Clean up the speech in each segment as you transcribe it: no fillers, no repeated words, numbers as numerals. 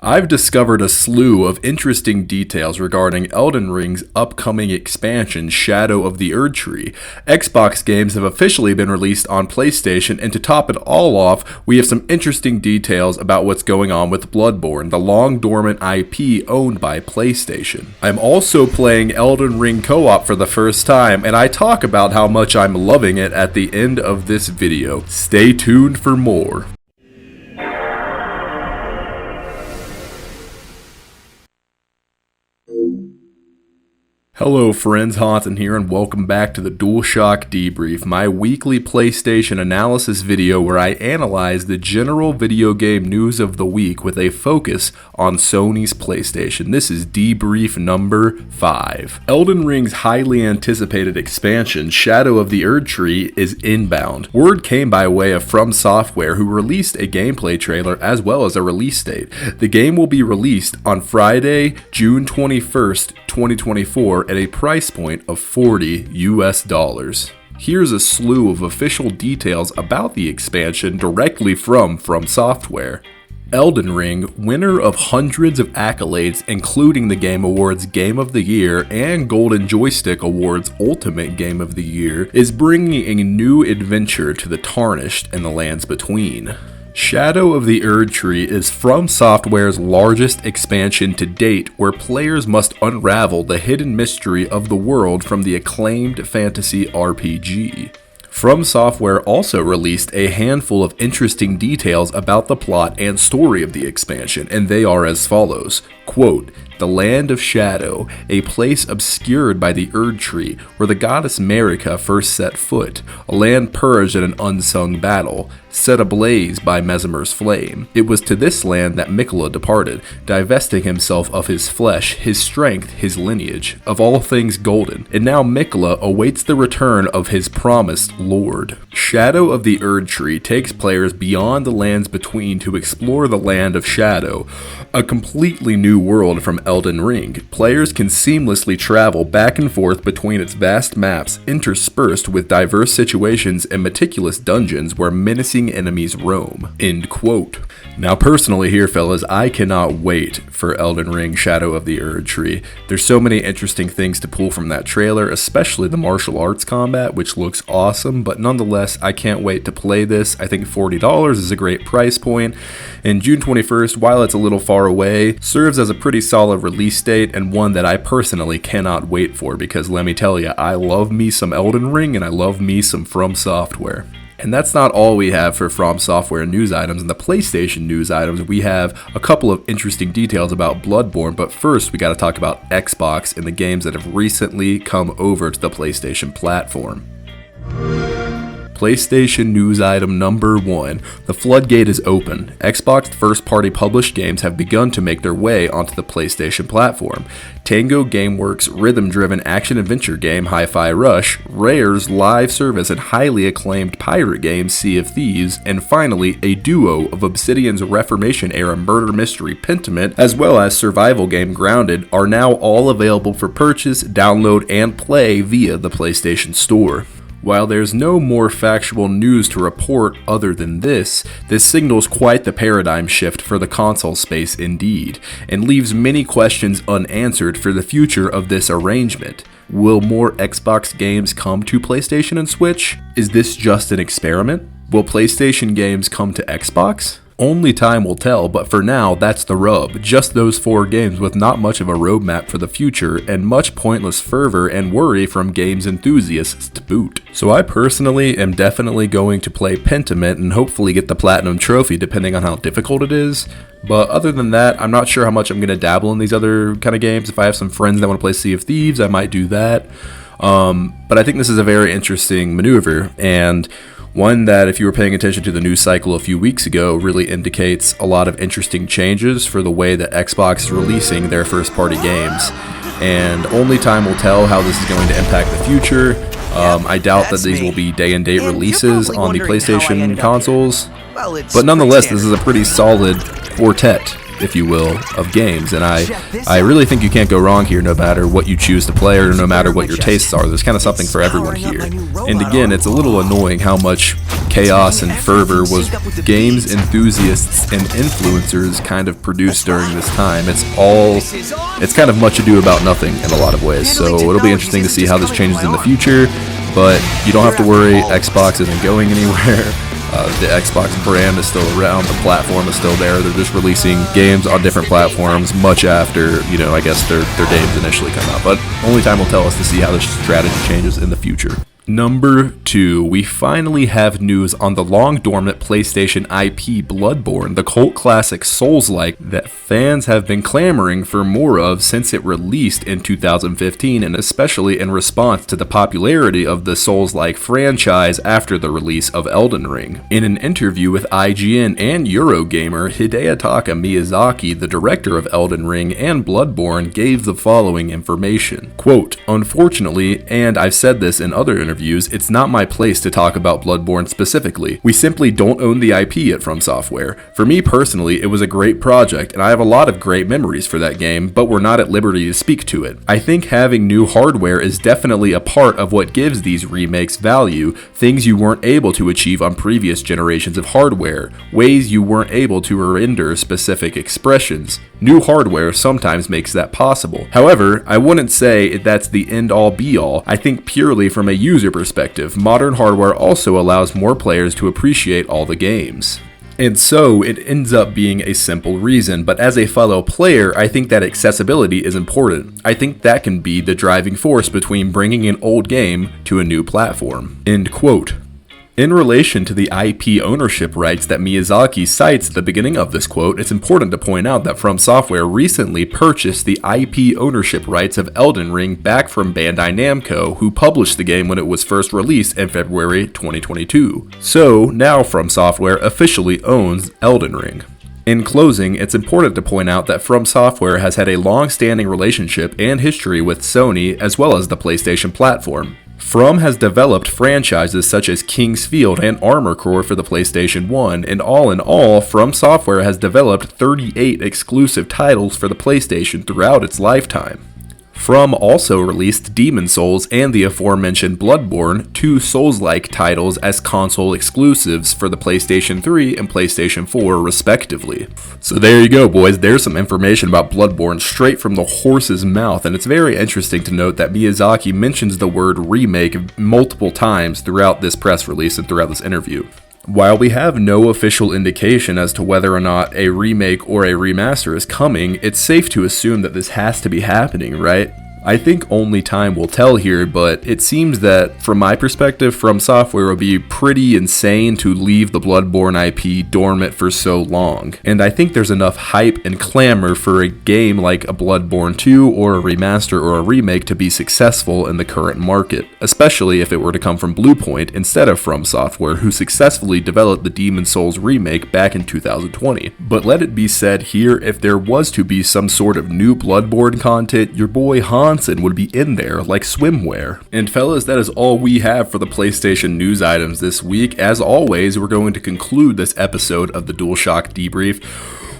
I've discovered a slew of interesting details regarding Elden Ring's upcoming expansion, Shadow of the Erdtree. Xbox games have officially been released on PlayStation, and to top it all off, we have some interesting details about what's going on with Bloodborne, the long-dormant IP owned by PlayStation. I'm also playing Elden Ring co-op for the first time, and I talk about how much I'm loving it at the end of this video. Stay tuned for more. Hello friends, Haunton here, and welcome back to the DualShock Debrief, my weekly PlayStation analysis video where I analyze the general video game news of the week with a focus on Sony's PlayStation. This is Debrief number 5. Elden Ring's highly anticipated expansion, Shadow of the Erdtree, is inbound. Word came by way of FromSoftware, who released a gameplay trailer as well as a release date. The game will be released on Friday, June 21st, 2024 at a price point of $40 US. Here's a slew of official details about the expansion directly from FromSoftware. Elden Ring, winner of hundreds of accolades including the Game Awards Game of the Year and Golden Joystick Awards Ultimate Game of the Year, is bringing a new adventure to the Tarnished and the lands between. Shadow of the Erdtree is FromSoftware's largest expansion to date, where players must unravel the hidden mystery of the world from the acclaimed fantasy RPG. FromSoftware also released a handful of interesting details about the plot and story of the expansion, and they are as follows. Quote, "The Land of Shadow, a place obscured by the Erdtree, where the goddess Marika first set foot, a land purged in an unsung battle, set ablaze by Mesmer's flame. It was to this land that Miquella departed, divesting himself of his flesh, his strength, his lineage, of all things golden, and now Miquella awaits the return of his promised lord." Shadow of the Erdtree takes players beyond the lands between to explore the Land of Shadow, a completely new world from Elden Ring. Players can seamlessly travel back and forth between its vast maps, interspersed with diverse situations and meticulous dungeons where menacing enemies roam. End quote. Now personally here, fellas, I cannot wait for Elden Ring Shadow of the Erdtree. There's so many interesting things to pull from that trailer, especially the martial arts combat, which looks awesome, but nonetheless, I can't wait to play this. I think $40 is a great price point, and June 21st, while it's a little far away, serves as a pretty solid release date, and one that I personally cannot wait for, because let me tell you, I love me some Elden Ring, and I love me some FromSoftware. And that's not all we have for FromSoftware news items. In the PlayStation news items, we have a couple of interesting details about Bloodborne, but first we gotta talk about Xbox and the games that have recently come over to the PlayStation platform. PlayStation news item number 1. The floodgate is open. Xbox first-party published games have begun to make their way onto the PlayStation platform. Tango Gameworks' rhythm-driven action-adventure game Hi-Fi Rush, Rare's live service and highly acclaimed pirate game Sea of Thieves, and finally a duo of Obsidian's Reformation-era murder mystery Pentiment, as well as survival game Grounded, are now all available for purchase, download, and play via the PlayStation Store. While there's no more factual news to report other than this signals quite the paradigm shift for the console space indeed, and leaves many questions unanswered for the future of this arrangement. Will more Xbox games come to PlayStation and Switch? Is this just an experiment? Will PlayStation games come to Xbox? Only time will tell, but for now, that's the rub. Just those 4 games with not much of a roadmap for the future, and much pointless fervor and worry from games enthusiasts to boot. So I personally am definitely going to play Pentiment and hopefully get the Platinum Trophy depending on how difficult it is. But other than that, I'm not sure how much I'm going to dabble in these other kind of games. If I have some friends that want to play Sea of Thieves, I might do that. But I think this is a very interesting maneuver, and one that, if you were paying attention to the news cycle a few weeks ago, really indicates a lot of interesting changes for the way that Xbox is releasing their first-party games. And only time will tell how this is going to impact the future. I doubt that these will be day-and-date releases on the PlayStation consoles. But nonetheless, this is a pretty solid quartet if you will, of games. And I really think you can't go wrong here, no matter what you choose to play or no matter what your tastes are. There's kind of something for everyone here. And again, it's a little annoying how much chaos and fervor was games enthusiasts and influencers kind of produced during this time. It's kind of much ado about nothing in a lot of ways. So it'll be interesting to see how this changes in the future. But you don't have to worry, Xbox isn't going anywhere. The Xbox brand is still around, the platform is still there. They're just releasing games on different platforms much after, I guess their games initially come out. But only time will tell us to see how this strategy changes in the future. Number 2, we finally have news on the long-dormant PlayStation IP Bloodborne, the cult classic Souls-like that fans have been clamoring for more of since it released in 2015, and especially in response to the popularity of the Souls-like franchise after the release of Elden Ring. In an interview with IGN and Eurogamer, Hidetaka Miyazaki, the director of Elden Ring and Bloodborne, gave the following information. Quote, "Unfortunately, and I've said this in other interviews, it's not my place to talk about Bloodborne specifically. We simply don't own the IP at FromSoftware. For me personally, it was a great project, and I have a lot of great memories for that game, but we're not at liberty to speak to it. I think having new hardware is definitely a part of what gives these remakes value, things you weren't able to achieve on previous generations of hardware, ways you weren't able to render specific expressions. New hardware sometimes makes that possible. However, I wouldn't say that's the end-all be-all. I think purely from a user perspective, modern hardware also allows more players to appreciate all the games." And so it ends up being a simple reason, but as a fellow player, I think that accessibility is important. I think that can be the driving force between bringing an old game to a new platform. End quote. In relation to the IP ownership rights that Miyazaki cites at the beginning of this quote, it's important to point out that FromSoftware recently purchased the IP ownership rights of Elden Ring back from Bandai Namco, who published the game when it was first released in February 2022. So now FromSoftware officially owns Elden Ring. In closing, it's important to point out that FromSoftware has had a long-standing relationship and history with Sony as well as the PlayStation platform. From has developed franchises such as King's Field and Armor Core for the PlayStation 1, and all in all, FromSoftware has developed 38 exclusive titles for the PlayStation throughout its lifetime. From also released Demon's Souls and the aforementioned Bloodborne, two Souls-like titles as console exclusives for the PlayStation 3 and PlayStation 4 respectively. So there you go, boys, there's some information about Bloodborne straight from the horse's mouth, and it's very interesting to note that Miyazaki mentions the word remake multiple times throughout this press release and throughout this interview. While we have no official indication as to whether or not a remake or a remaster is coming, it's safe to assume that this has to be happening, right? I think only time will tell here, but it seems that, from my perspective, FromSoftware would be pretty insane to leave the Bloodborne IP dormant for so long. And I think there's enough hype and clamor for a game like a Bloodborne 2 or a remaster or a remake to be successful in the current market, especially if it were to come from Bluepoint instead of FromSoftware, who successfully developed the Demon's Souls remake back in 2020. But let it be said here, if there was to be some sort of new Bloodborne content, your boy Hans would be in there like swimwear. And fellas, that is all we have for the PlayStation news items this week. As always, we're going to conclude this episode of the DualShock Debrief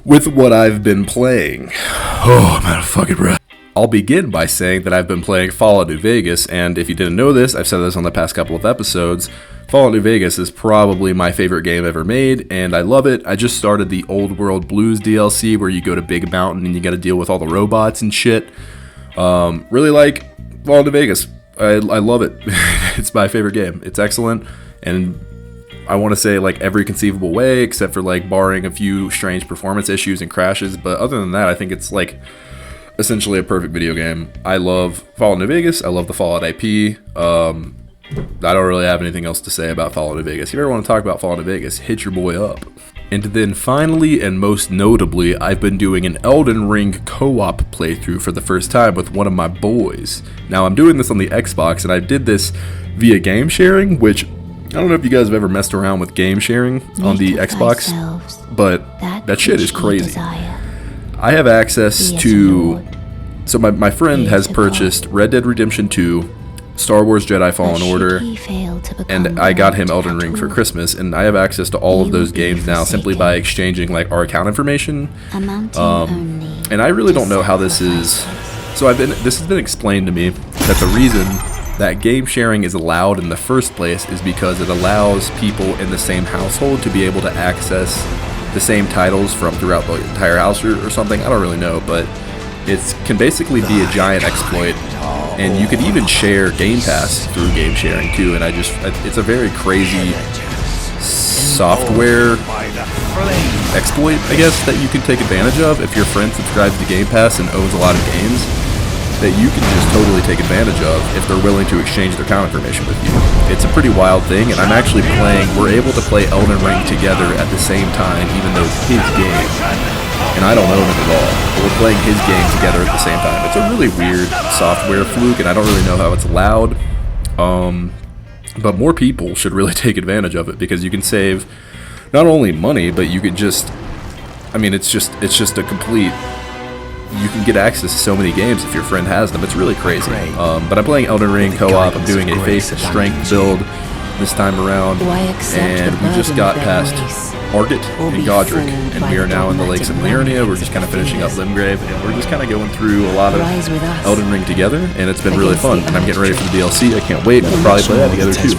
with what I've been playing. Oh, I'm out of fucking breath. I'll begin by saying that I've been playing Fallout New Vegas, and if you didn't know this, I've said this on the past couple of episodes, Fallout New Vegas is probably my favorite game ever made, and I love it. I just started the Old World Blues DLC, where you go to Big Mountain and you gotta deal with all the robots and shit. Really like Fallout New Vegas. I love it. It's my favorite game. It's excellent, and I want to say like every conceivable way, except for like barring a few strange performance issues and crashes, but other than that, I think it's like essentially a perfect video game. I love Fallout New Vegas. I love the Fallout IP. I don't really have anything else to say about Fallout New Vegas. If you ever want to talk about Fallout New Vegas, hit your boy up. And then finally, and most notably, I've been doing an Elden Ring co-op playthrough for the first time with one of my boys. Now, I'm doing this on the Xbox, and I did this via game sharing, which I don't know if you guys have ever messed around with game sharing on the Xbox, but that shit is crazy. I have access to... So my friend has purchased Red Dead Redemption 2, Star Wars Jedi Fallen Order, and I got him Elden Ring for Christmas, and I have access to all of those games now simply by exchanging like our account information. And I really don't know how this is. So this has been explained to me that the reason that game sharing is allowed in the first place is because it allows people in the same household to be able to access the same titles from throughout the entire house or something. I don't really know, but it can basically be a giant exploit, and you could even share Game Pass through game sharing too. And it's a very crazy software exploit, I guess, that you can take advantage of if your friend subscribes to Game Pass and owns a lot of games, that you can just totally take advantage of if they're willing to exchange their account information with you. It's a pretty wild thing, and we're able to play Elden Ring together at the same time, even though it's his game, and I don't own it at all, but we're playing his game together at the same time. It's a really weird software fluke, and I don't really know how it's allowed, but more people should really take advantage of it, because you can save not only money, but you could it's just a complete, you can get access to so many games if your friend has them. It's really crazy. But I'm playing Elden Ring co-op. I'm doing a faith strength build this time around, and we just got past Margit and Godric, and we are now in the Lakes of Liurnia. We're just kind of finishing up Limgrave, and we're just kind of going through a lot of Elden Ring together, and it's been really fun. And I'm getting ready for the DLC. I can't wait. We'll probably play that together too.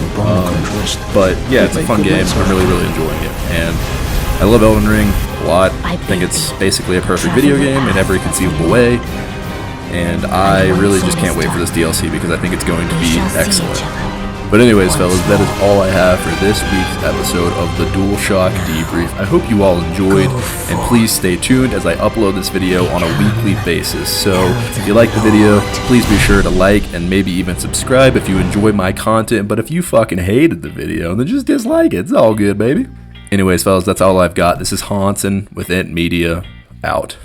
But yeah, it's a fun game. I'm really enjoying it, and I love Elden Ring a lot. I think it's basically a perfect video game in every conceivable way, and I really just can't wait for this DLC because I think it's going to be excellent. But anyways, fellas, that is all I have for this week's episode of the DualShock Debrief. I hope you all enjoyed, and please stay tuned as I upload this video on a weekly basis. So if you like the video, please be sure to like and maybe even subscribe if you enjoy my content. But if you fucking hated the video, then just dislike it. It's all good, baby. Anyways, fellas, that's all I've got. This is Hansen with Ent Media, out.